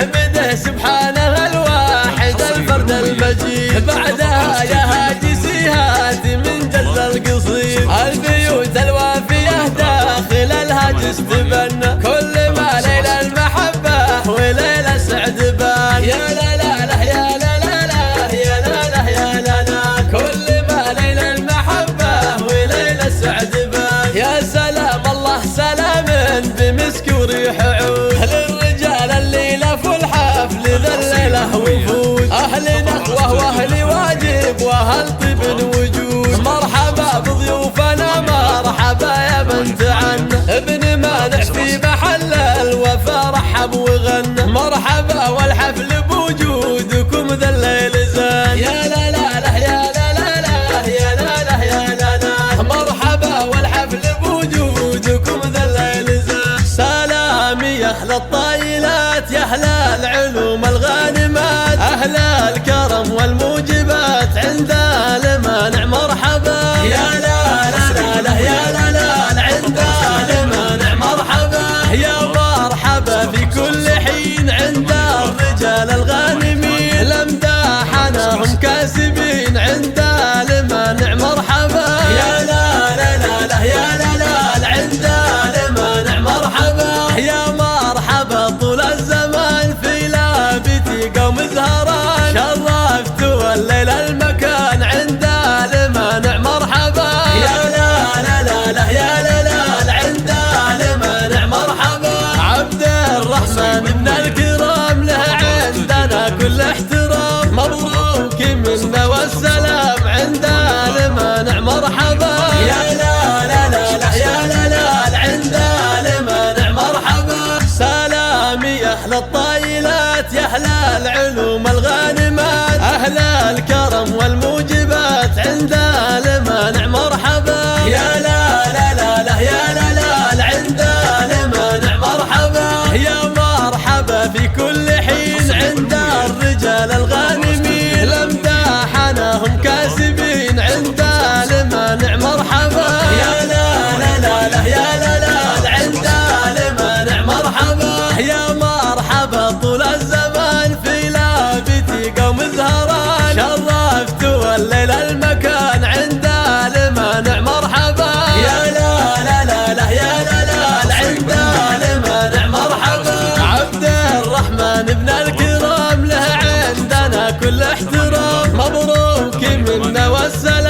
نحمده سبحانه الواحد الفرد المجيد. بعدها يا هادي سيهات من جز القصيد، البيوت الوافية داخل الهاجس تبنى، كل ما ليل المحبة وليل السعد بان. يا لا لا لا يا لا لا لا يا لا لا يا لا لا، كل ما ليل المحبة وليل السعد بان. يا سلام الله سلام بمسك وريح عود، للرجال الليلة في الحفل ذا الليلة وفود، أهل نخوة وأهل واجب وأهل طيب وجود. مرحبا بضيوفنا مرحبا يا بنت عنا، ابن مانع في محل الوفا رحب وغنى. مرحبا والحفل بوجودكم ذا الليل زان. يا لا لا لا يا لا لا لا يا لا لا يا لا لا، مرحبا والحفل بوجودكم ذا الليل زان. سلامي يا أهل الطايلات يا أهل العلوم الغانمات، أهل الكرم والموجبات عند المانع مرحبا. يا لا لا لا لا يا لا لا عند المانع مرحبا. يا مرحبا في كل حين عند الرجال الغانمين، لمداحناهم كاسبين عند المانع مرحبا. يا لا لا لا لا يا لا لا عند المانع مرحبا. يا مرحبا طول الزمان في لابتي قوم زهران، شرفتوا الليل المكان عند المانع مرحبا. يا لا لا لا لا يا لا لا عند المانع مرحبا. عبد الرحمن ابن الكرام له عندنا كل احترام، مبروك منا والسلام عند المانع مرحبا. يا لا لا لا لا يا لا لا عند المانع مرحبا. سلامي يا أهل الطايلات يا أهل العلوم الغانمات، أهل الكرم والموجبات عند المانع مرحبا. يا لا لا لا لا يا لا لا عند المانع مرحبا. يا مرحبا في كل حين عند الرجال الغانمين، لمداحناهم كاسبين عند المانع مرحبا. يا لا لا لا لا يا لا لا عند المانع مرحبا. يا مرحبا طول الزمان في لابتي قوم زهران، شرفتوا الليل المكان عند المانع مرحبا. يا لا لا لا لا يا لا لا عند المانع مرحبا. عبد الرحمن ابن الكرام له عندنا كل احترام، مبروك منا والسلام